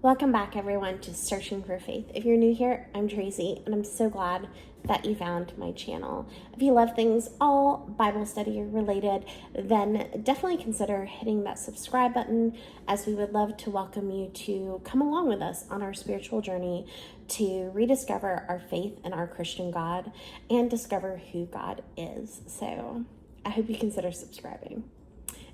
Welcome back, everyone, to Searching for Faith. If you're new here, I'm Tracy, and I'm so glad that you found my channel. If you love things all Bible study related, then definitely consider hitting that subscribe button, as we would love to welcome you to come along with us on our spiritual journey to rediscover our faith in our Christian God and discover who God is. So I hope you consider subscribing.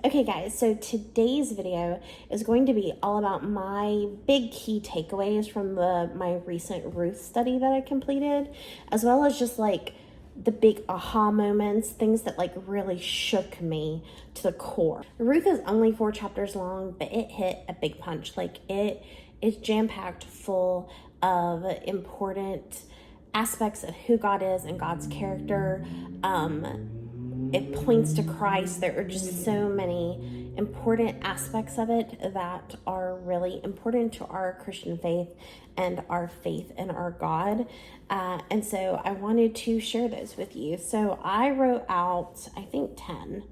Okay guys, so today's video is going to be all about my big key takeaways from my recent Ruth study that I completed, as well as just like the big aha moments, things that like really shook me to the core. Ruth is only 4 chapters long, but it hit a big punch. Like it is jam-packed full of important aspects of who God is and God's character. It points to Christ. There are just so many important aspects of it that are really important to our Christian faith and our faith in our God. And so I wanted to share those with you. So I wrote out, I think 9.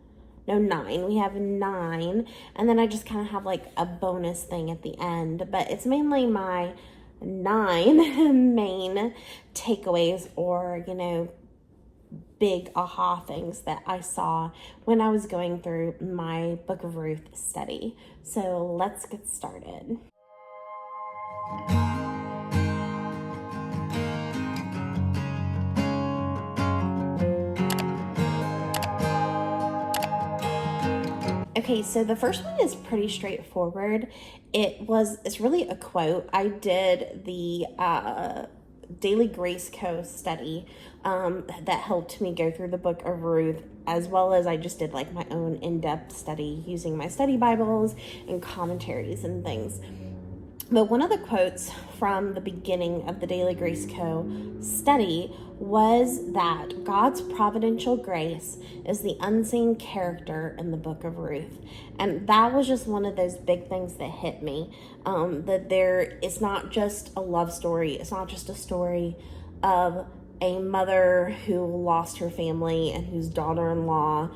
We have 9. And then I just kind of have like a bonus thing at the end. But it's mainly my 9 main takeaways or, big aha things that I saw when I was going through my Book of Ruth study. So let's get started. Okay, so the first one is pretty straightforward. It's really a quote. I did the Daily Grace Co. study that helped me go through the Book of Ruth, as well as I just did like my own in-depth study using my study Bibles and commentaries and things. But one of the quotes from the beginning of the Daily Grace Co. study was that God's providential grace is the unseen character in the Book of Ruth. And that was just one of those big things that hit me. That it's not just a love story. It's not just a story of a mother who lost her family and whose daughter-in-law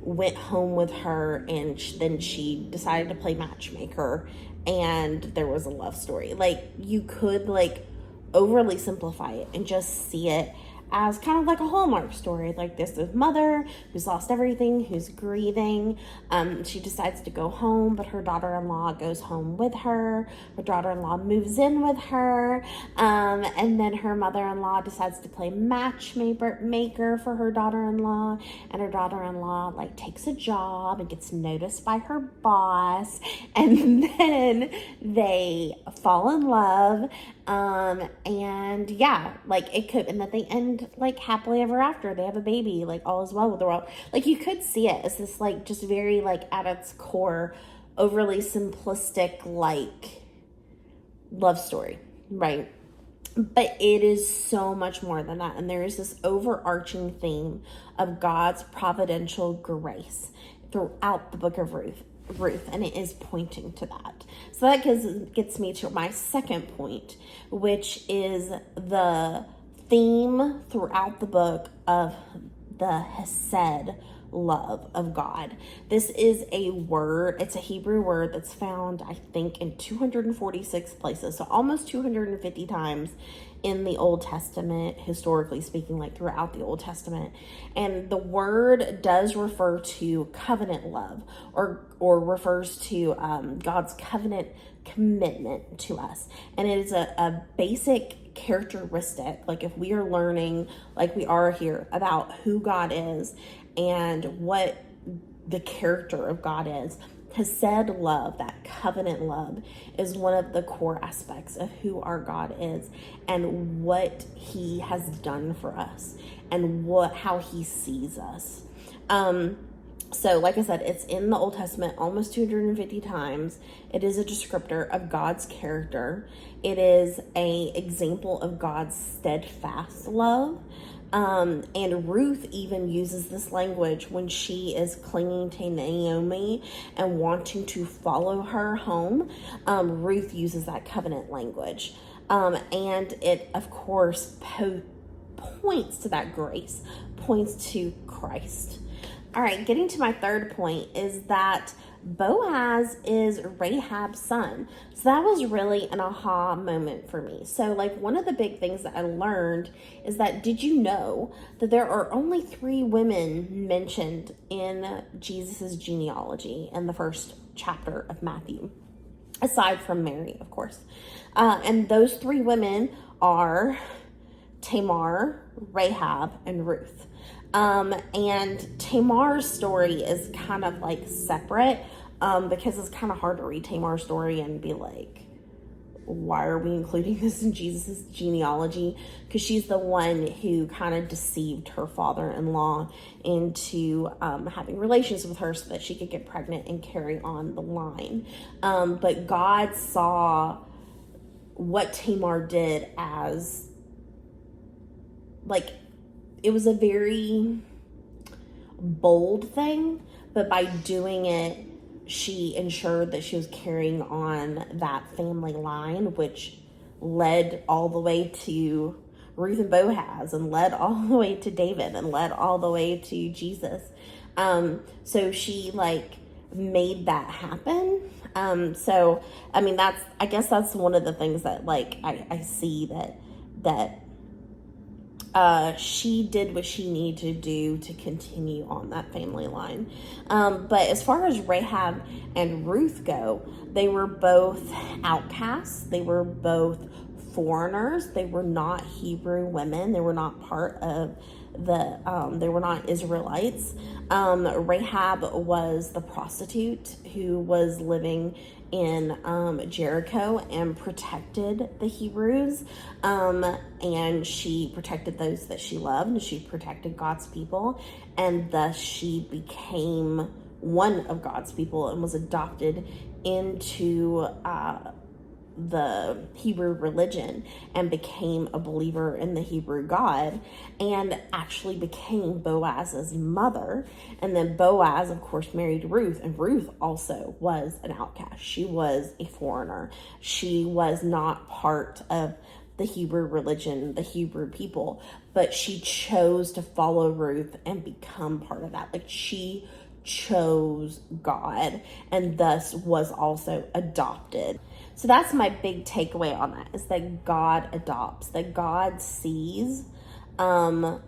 went home with her, and then she decided to play matchmaker, and there was a love story. Like, you could like overly simplify it and just see it as kind of like a Hallmark story. Like this mother who's lost everything, who's grieving. She decides to go home, but her daughter-in-law goes home with her. Her daughter-in-law moves in with her. And then her mother-in-law decides to play matchmaker for her daughter-in-law. And her daughter-in-law like takes a job and gets noticed by her boss. And then they fall in love. And yeah, like it could, and at the end, like happily ever after, they have a baby, like all is well with the world. Like you could see it as this like just very like at its core overly simplistic like love story, right? But it is so much more than that. And there is this overarching theme of God's providential grace throughout the Book of Ruth, and it is pointing to that. So that gets me to my second point, which is the theme throughout the book of the Hesed love of God. This is a word, it's a Hebrew word that's found, I think, in 246 places, so almost 250 times in the Old Testament, historically speaking, like throughout the Old Testament. And the word does refer to covenant love, or refers to God's covenant commitment to us. And it is a basic characteristic, like if we are learning, like we are here, about who God is and what the character of God is, Hesed love, that covenant love, is one of the core aspects of who our God is and what he has done for us and how he sees us. So like I said, it's in the Old Testament almost 250 times. It is a descriptor of God's character. It is an example of God's steadfast love. And Ruth even uses this language when she is clinging to Naomi and wanting to follow her home. Ruth uses that covenant language. And it, of course, points to that grace, points to Christ. All right, getting to my third point is that Boaz is Rahab's son. So that was really an aha moment for me. So, like, one of the big things that I learned is that, did you know that there are only 3 women mentioned in Jesus's genealogy in the first chapter of Matthew, aside from Mary, of course. And those 3 women are Tamar, Rahab, and Ruth. And Tamar's story is kind of like separate, because it's kind of hard to read Tamar's story and be like, why are we including this in Jesus's genealogy? Because she's the one who kind of deceived her father-in-law into having relations with her so that she could get pregnant and carry on the line. But God saw what Tamar did as, like, it was a very bold thing, but by doing it, she ensured that she was carrying on that family line, which led all the way to Ruth and Boaz, and led all the way to David, and led all the way to Jesus. So she, like, made that happen. So, I mean, I guess that's one of the things that, like, I see that she did what she needed to do to continue on that family line. But as far as Rahab and Ruth go, they were both outcasts. They were both foreigners. They were not Hebrew women. They were not part of they were not Israelites. Rahab was the prostitute who was living in Jericho and protected the Hebrews, and she protected those that she loved, and she protected God's people, and thus she became one of God's people and was adopted into the Hebrew religion and became a believer in the Hebrew God, and actually became Boaz's mother. And then Boaz, of course, married Ruth, and Ruth also was an outcast. She was a foreigner. She was not part of the Hebrew religion, the Hebrew people, but she chose to follow Ruth and become part of that. Like, she chose God and thus was also adopted. So that's my big takeaway on that, is that God adopts, that God sees those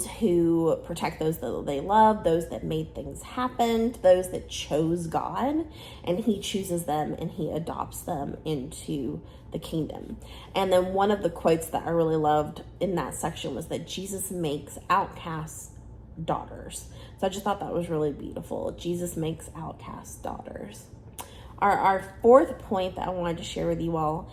who protect those that they love, those that made things happen, those that chose God, and he chooses them and he adopts them into the kingdom. And then one of the quotes that I really loved in that section was that Jesus makes outcasts daughters. So I just thought that was really beautiful. Jesus makes outcast daughters. Our 4th point that I wanted to share with you all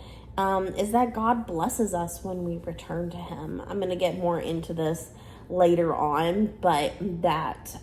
is that God blesses us when we return to him. I'm going to get more into this later on, but that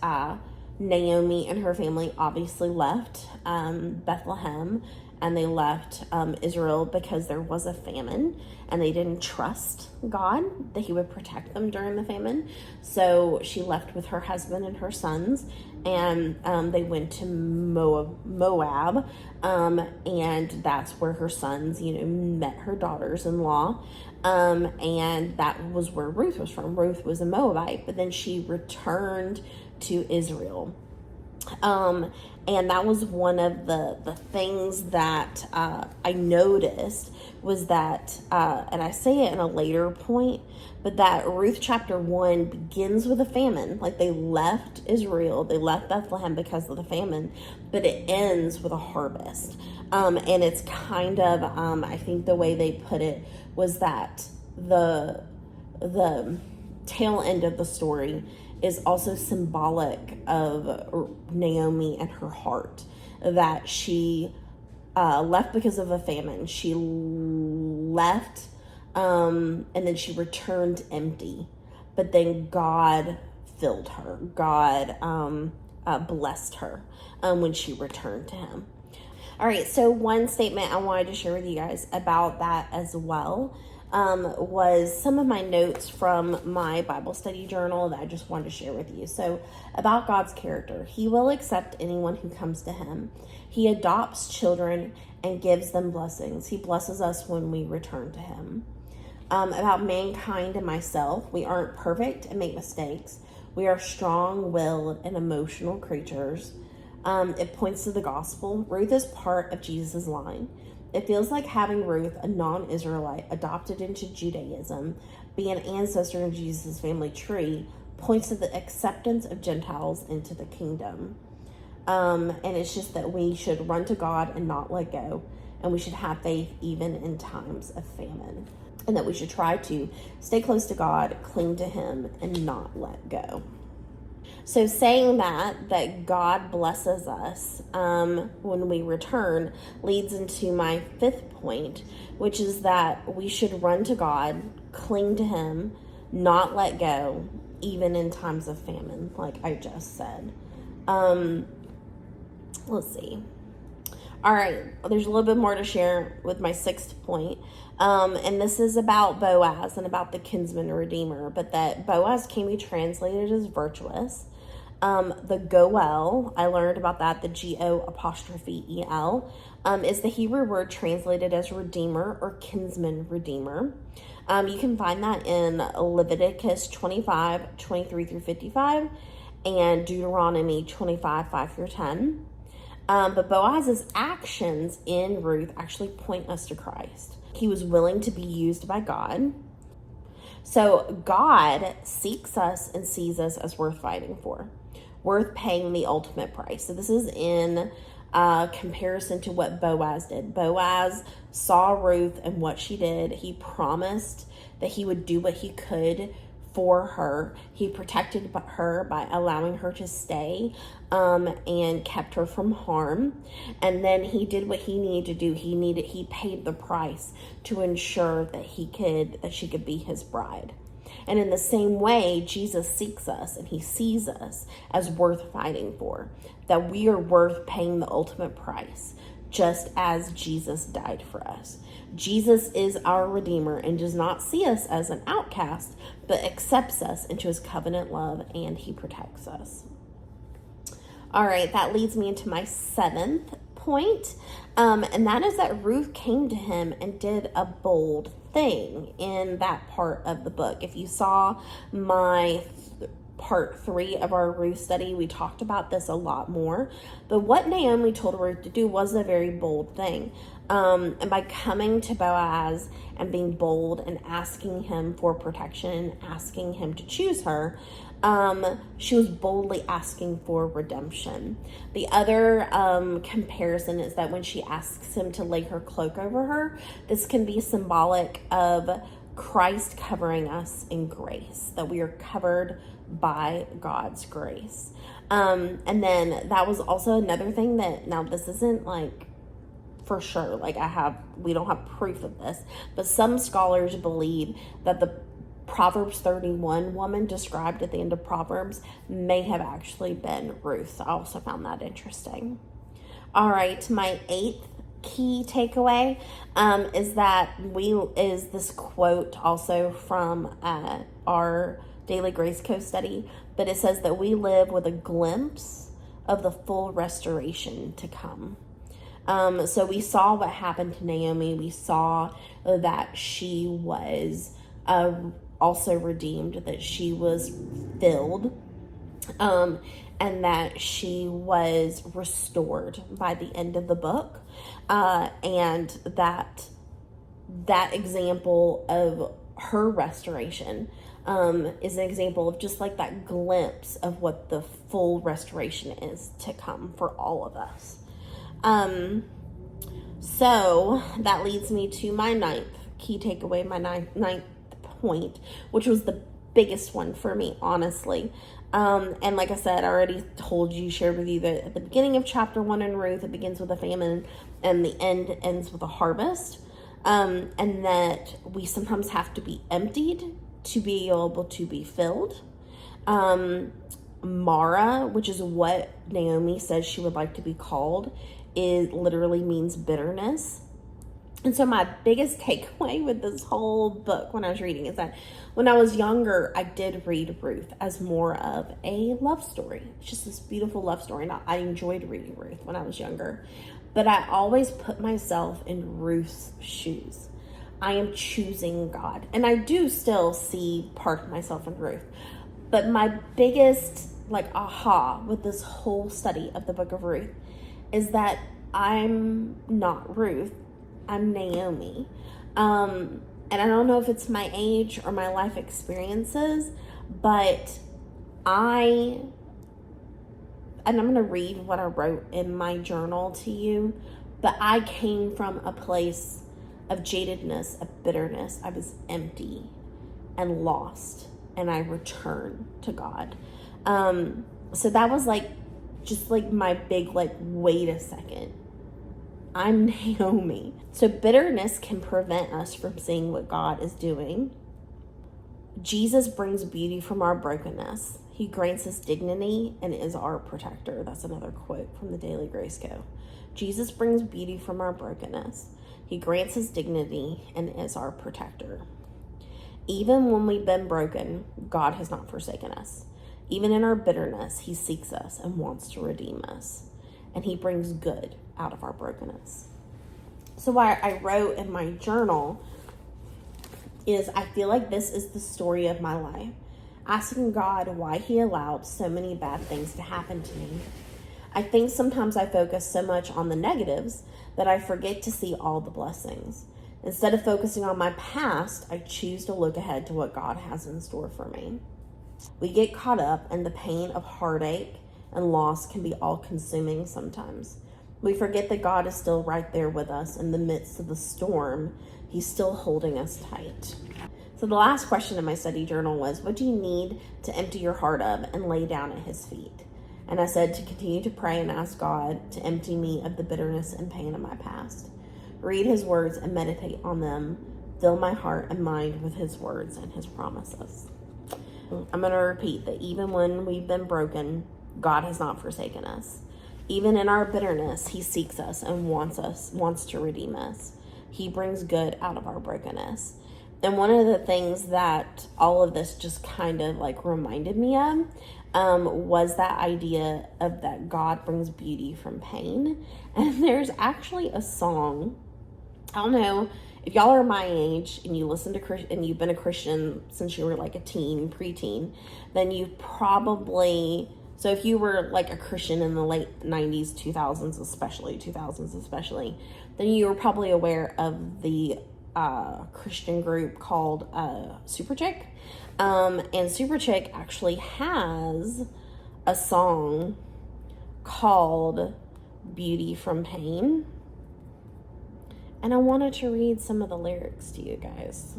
Naomi and her family obviously left Bethlehem, and they left Israel because there was a famine, and they didn't trust God that he would protect them during the famine. So she left with her husband and her sons, and they went to Moab, and that's where her sons, met her daughters-in-law, and that was where Ruth was from. Ruth was a Moabite, but then she returned to Israel. And that was one of the things that I noticed was that, and I say it in a later point, but that Ruth chapter 1 begins with a famine. Like, they left Israel, they left Bethlehem because of the famine, but it ends with a harvest. And it's kind of, I think the way they put it was that the tail end of the story is also symbolic of Naomi and her heart, that she left because of a famine. She left, and then she returned empty, but then God filled her. God blessed her when she returned to him. All right, so one statement I wanted to share with you guys about that as well was some of my notes from my Bible study journal that I just wanted to share with you. So, about God's character, he will accept anyone who comes to him. He adopts children and gives them blessings. He blesses us when we return to him. About mankind and myself, we aren't perfect and make mistakes. We are strong-willed and emotional creatures. It points to the gospel. Ruth is part of Jesus' line. It feels like having Ruth, a non-Israelite, adopted into Judaism, be an ancestor in Jesus' family tree, points to the acceptance of Gentiles into the kingdom. And it's just that we should run to God and not let go. And we should have faith even in times of famine. And that we should try to stay close to God, cling to Him, and not let go. So saying that God blesses us when we return leads into my fifth point, which is that we should run to God, cling to Him, not let go, even in times of famine, like I just said. Let's see. All right, there's a little bit more to share with my sixth point. And this is about Boaz and about the kinsman redeemer, but that Boaz can be translated as virtuous. The Goel, I learned about that, the G-O''E-L, is the Hebrew word translated as redeemer or kinsman redeemer. You can find that in Leviticus 25, 23 through 55, and Deuteronomy 25, 5 through 10. But Boaz's actions in Ruth actually point us to Christ. He was willing to be used by God. So God seeks us and sees us as worth fighting for, worth paying the ultimate price. So this is in comparison to what Boaz did. Boaz saw Ruth and what she did. He promised that he would do what he could for her. He protected her by allowing her to stay and kept her from harm. And then he did what he needed to do. He paid the price to ensure that she could be his bride. And in the same way, Jesus seeks us and he sees us as worth fighting for, that we are worth paying the ultimate price, just as Jesus died for us. Jesus is our Redeemer and does not see us as an outcast, but accepts us into his covenant love, and he protects us. All right, that leads me into my seventh point, and that is that Ruth came to him and did a bold thing in that part of the book. If you saw my part 3 of our Ruth study, we talked about this a lot more. But what Naomi told Ruth to do was a very bold thing. And by coming to Boaz and being bold and asking him for protection, asking him to choose her, she was boldly asking for redemption. The other comparison is that when she asks him to lay her cloak over her, this can be symbolic of Christ covering us in grace, that we are covered by God's grace. And then that was also another thing that, now this isn't like for sure, like we don't have proof of this, but some scholars believe that the Proverbs 31 woman described at the end of Proverbs may have actually been Ruth. I also found that interesting. All right, my eighth key takeaway is this quote also from our Daily Grace Coast study, but it says that we live with a glimpse of the full restoration to come. So we saw what happened to Naomi. We saw that she was also redeemed, that she was filled, and that she was restored by the end of the book. And that example of her restoration is an example of just like that glimpse of what the full restoration is to come for all of us. So that leads me to my ninth key takeaway, my ninth point, which was the biggest one for me, honestly. And like I said, I already shared with you that at the beginning of chapter 1 in Ruth, it begins with a famine and the end ends with a harvest. And that we sometimes have to be emptied to be able to be filled. Mara, which is what Naomi says she would like to be called, it literally means bitterness. And so my biggest takeaway with this whole book when I was reading is that when I was younger, I did read Ruth as more of a love story. It's just this beautiful love story. And I enjoyed reading Ruth when I was younger. But I always put myself in Ruth's shoes. I am choosing God. And I do still see part of myself in Ruth. But my biggest like aha with this whole study of the book of Ruth is that I'm not Ruth, I'm Naomi. And I don't know if it's my age or my life experiences, but and I'm going to read what I wrote in my journal to you, but I came from a place of jadedness, of bitterness. I was empty and lost, and I returned to God. So that was like, just like my big, like, wait a second. I'm Naomi. So bitterness can prevent us from seeing what God is doing. Jesus brings beauty from our brokenness. He grants us dignity and is our protector. That's another quote from the Daily Grace Co. Jesus brings beauty from our brokenness. He grants us dignity and is our protector. Even when we've been broken, God has not forsaken us. Even in our bitterness, he seeks us and wants to redeem us. And he brings good out of our brokenness. So what I wrote in my journal is I feel like this is the story of my life. Asking God why he allowed so many bad things to happen to me. I think sometimes I focus so much on the negatives that I forget to see all the blessings. Instead of focusing on my past, I choose to look ahead to what God has in store for me. We get caught up in the pain of heartache and loss can be all-consuming sometimes. We forget that God is still right there with us in the midst of the storm. He's still holding us tight. So the last question in my study journal was, what do you need to empty your heart of and lay down at his feet? And I said to continue to pray and ask God to empty me of the bitterness and pain of my past. Read his words and meditate on them. Fill my heart and mind with his words and his promises. I'm going to repeat that even when we've been broken, God has not forsaken us. Even in our bitterness, he seeks us and wants to redeem us. He brings good out of our brokenness. And one of the things that all of this just kind of like reminded me of was that idea of that God brings beauty from pain. And there's actually a song, I don't know, if y'all are my age and you listen to and you've been a Christian since you were like a teen, preteen, then you probably, so if you were like a Christian in the late 90s, 2000s especially, then you were probably aware of the Christian group called Super Chick. And Super Chick actually has a song called Beauty from Pain. And I wanted to read some of the lyrics to you guys.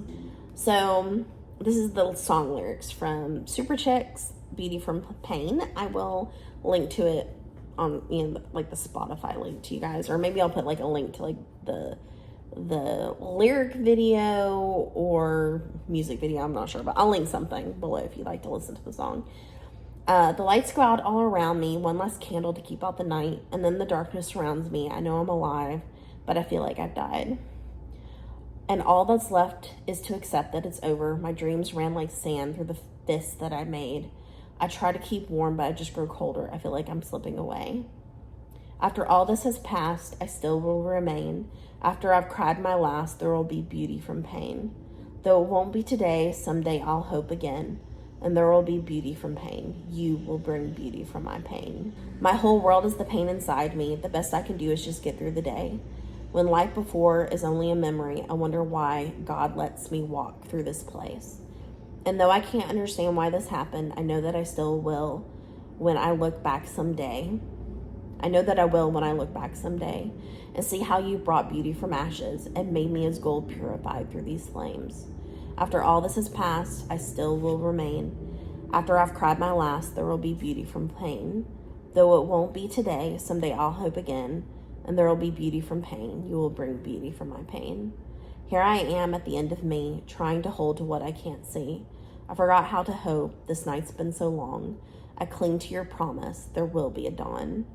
So this is the song lyrics from Super Chick's Beauty from Pain. I will link to it on like the Spotify link to you guys, or maybe I'll put like a link to like the lyric video or music video, I'm not sure, but I'll link something below if you'd like to listen to the song. The lights go out all around me, one less candle to keep out the night, and then the darkness surrounds me. I know I'm alive, but I feel like I've died. And all that's left is to accept that it's over. My dreams ran like sand through the fists that I made. I try to keep warm, but I just grow colder. I feel like I'm slipping away. After all this has passed, I still will remain. After I've cried my last, there will be beauty from pain. Though it won't be today, someday I'll hope again. And there will be beauty from pain. You will bring beauty from my pain. My whole world is the pain inside me. The best I can do is just get through the day. When life before is only a memory, I wonder why God lets me walk through this place. And though I can't understand why this happened, I know that I still will when I look back someday. I know that I will when I look back someday and see how you brought beauty from ashes and made me as gold purified through these flames. After all this has passed, I still will remain. After I've cried my last, there will be beauty from pain. Though it won't be today, someday I'll hope again, and there will be beauty from pain. You will bring beauty from my pain. Here I am at the end of me, trying to hold to what I can't see. I forgot how to hope. This night's been so long. I cling to your promise. There will be a dawn.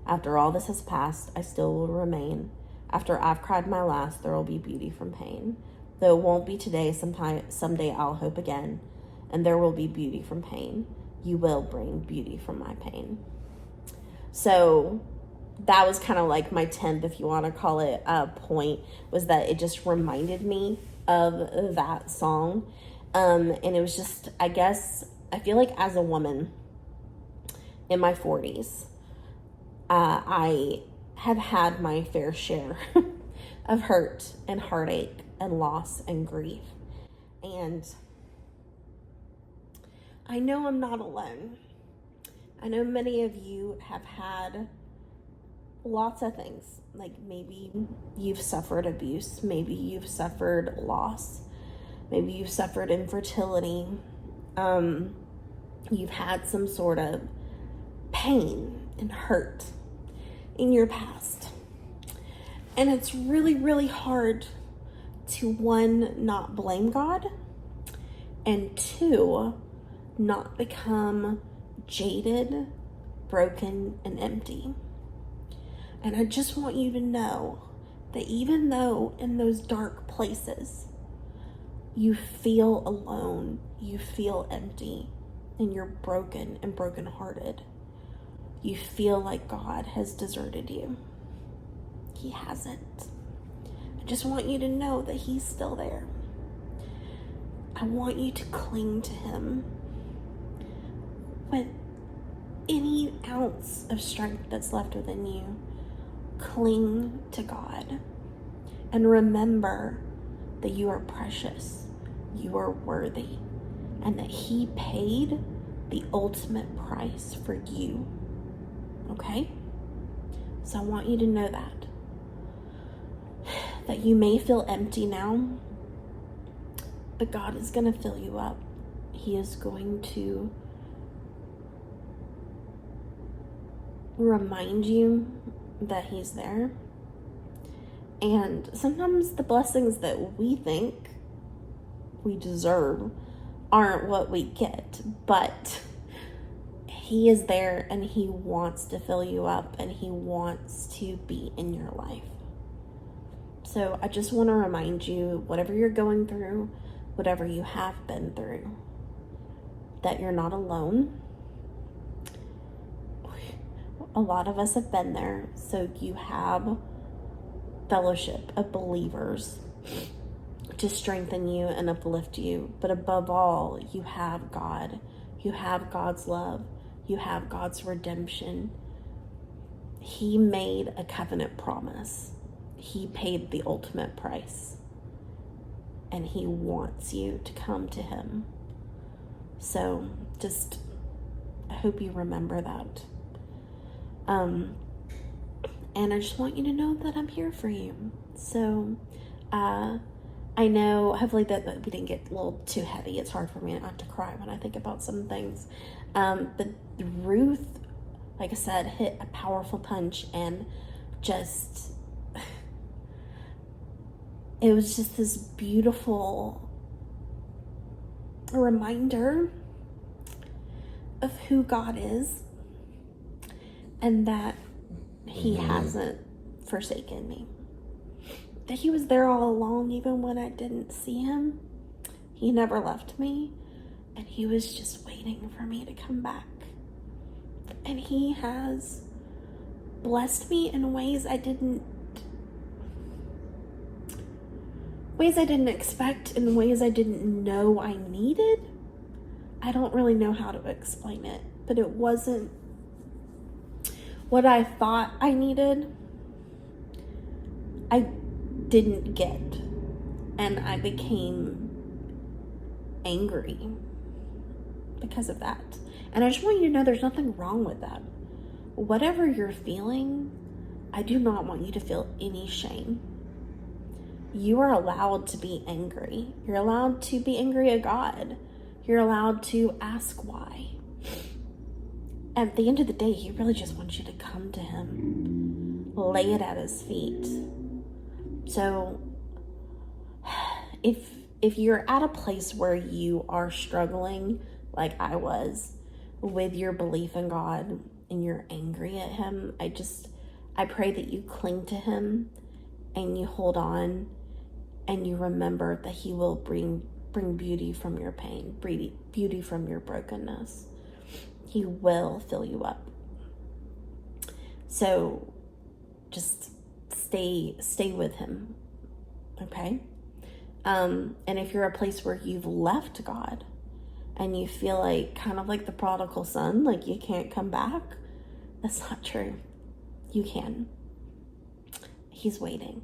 After all this has passed, I still will remain. After I've cried my last, there will be beauty from pain. Though it won't be today, someday I'll hope again, and there will be beauty from pain. You will bring beauty from my pain. So that was kind of like my 10th, if you want to call it, point, was that it just reminded me of that song. And it was just, I guess, I feel like as a woman, in my 40s, I have had my fair share of hurt and heartache and loss and grief. And I know I'm not alone. I know many of you have had lots of things. Like maybe you've suffered abuse. Maybe you've suffered loss. Maybe you've suffered infertility. You've had some sort of pain and hurt in your past. And it's really, really hard to, one, not blame God, and two, not become jaded, broken, and empty. And I just want you to know that even though in those dark places you feel alone, you feel empty, and you're broken and brokenhearted, you feel like God has deserted you. He hasn't. I just want you to know that He's still there. I want you to cling to Him with any ounce of strength that's left within you. Cling to God and remember that you are precious, you are worthy, and that He paid the ultimate price for you. Okay? So I want you to know that you may feel empty now, but God is going to fill you up. He is going to remind you that He's there. And sometimes the blessings that we think we deserve aren't what we get, but He is there and He wants to fill you up and He wants to be in your life. So I just want to remind you, whatever you're going through, whatever you have been through, that you're not alone. A lot of us have been there, so you have fellowship of believers to strengthen you and uplift you. But above all, you have God. You have God's love. You have God's redemption. He made a covenant promise. He paid the ultimate price. And He wants you to come to Him. So I hope you remember that. And I just want you to know that I'm here for you. So, I know, hopefully that we didn't get a little too heavy. It's hard for me not to cry when I think about some things. But Ruth, like I said, hit a powerful punch, and it was just this beautiful reminder of who God is, and that He hasn't forsaken me. That He was there all along, even when I didn't see Him. He never left me, and He was just waiting for me to come back. And He has blessed me in ways I didn't expect, in ways I didn't know I needed. I don't really know how to explain it, but it wasn't what I thought I needed. I didn't get, and I became angry because of that. And I just want you to know there's nothing wrong with that. Whatever you're feeling, I do not want you to feel any shame. You are allowed to be angry. You're allowed to be angry at God. You're allowed to ask why. At the end of the day, He really just wants you to come to Him, lay it at His feet. So if you're at a place where you are struggling, like I was, with your belief in God and you're angry at Him, I pray that you cling to Him and you hold on and you remember that He will bring beauty from your pain, beauty from your brokenness. He will fill you up. So just stay with Him, okay? And if you're a place where you've left God, and you feel like kind of like the prodigal son, like you can't come back. That's not true. You can. He's waiting.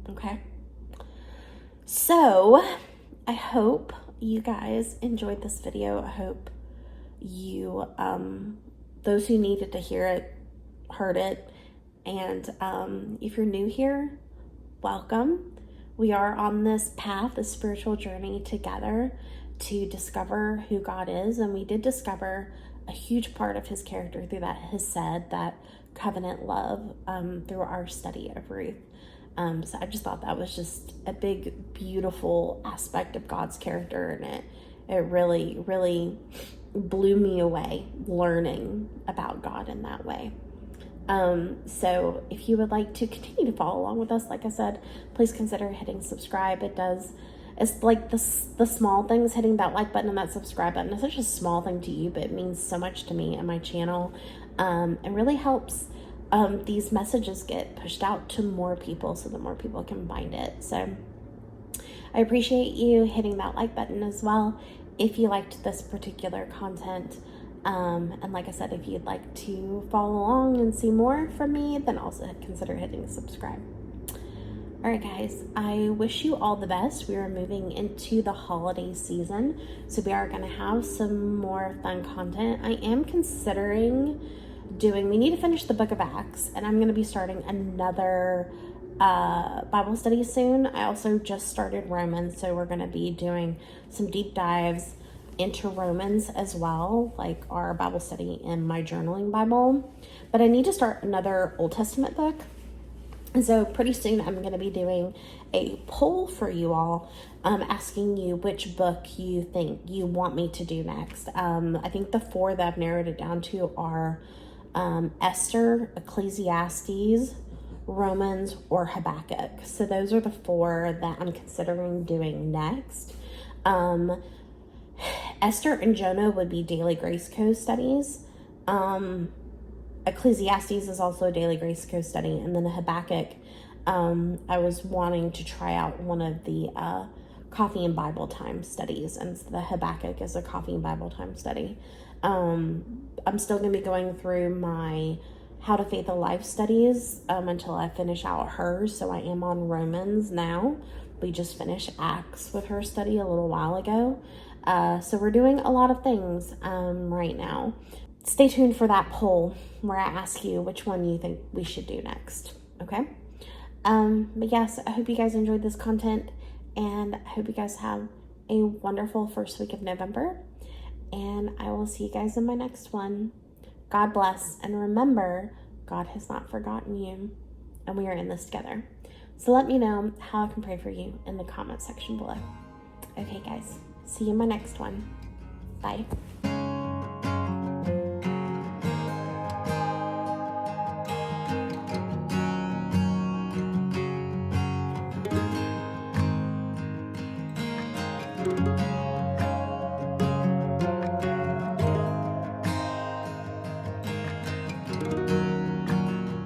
Okay? So, I hope you guys enjoyed this video. I hope you, those who needed to hear it, heard it. And if you're new here, welcome. We are on this path, this spiritual journey together to discover who God is. And we did discover a huge part of his character through that that covenant love through our study of Ruth. So I just thought that was just a big, beautiful aspect of God's character, and it really, really blew me away learning about God in that way. So if you would like to continue to follow along with us, like I said, please consider hitting subscribe. It's like the small things, hitting that like button and that subscribe button. It's such a small thing to you, but it means so much to me and my channel. It really helps these messages get pushed out to more people so that more people can find it. So I appreciate you hitting that like button as well if you liked this particular content. And like I said, if you'd like to follow along and see more from me, then also consider hitting subscribe. All right, guys, I wish you all the best. We are moving into the holiday season, so we are going to have some more fun content. I am considering we need to finish the book of Acts, and I'm going to be starting another Bible study soon. I also just started Romans, so we're going to be doing some deep dives into Romans as well, like our Bible study in my journaling Bible. But I need to start another Old Testament book. And so pretty soon I'm going to be doing a poll for you all, asking you which book you think you want me to do next. I think the 4 that I've narrowed it down to are Esther, Ecclesiastes, Romans, or Habakkuk. So those are the 4 that I'm considering doing next. Esther and Jonah would be Daily Grace Co studies. Ecclesiastes is also a Daily Grace Co study. And then Habakkuk, I was wanting to try out one of the Coffee and Bible Time studies. And so the Habakkuk is a Coffee and Bible Time study. I'm still going to be going through my How to Faith a Life studies until I finish out hers. So I am on Romans now. We just finished Acts with her study a little while ago. So we're doing a lot of things right now. Stay tuned for that poll where I ask you which one you think we should do next. Okay? But yes, I hope you guys enjoyed this content, and I hope you guys have a wonderful first week of November. And I will see you guys in my next one. God bless, and remember, God has not forgotten you, and we are in this together. So let me know how I can pray for you in the comment section below. Okay, guys. See you in my next one. Bye.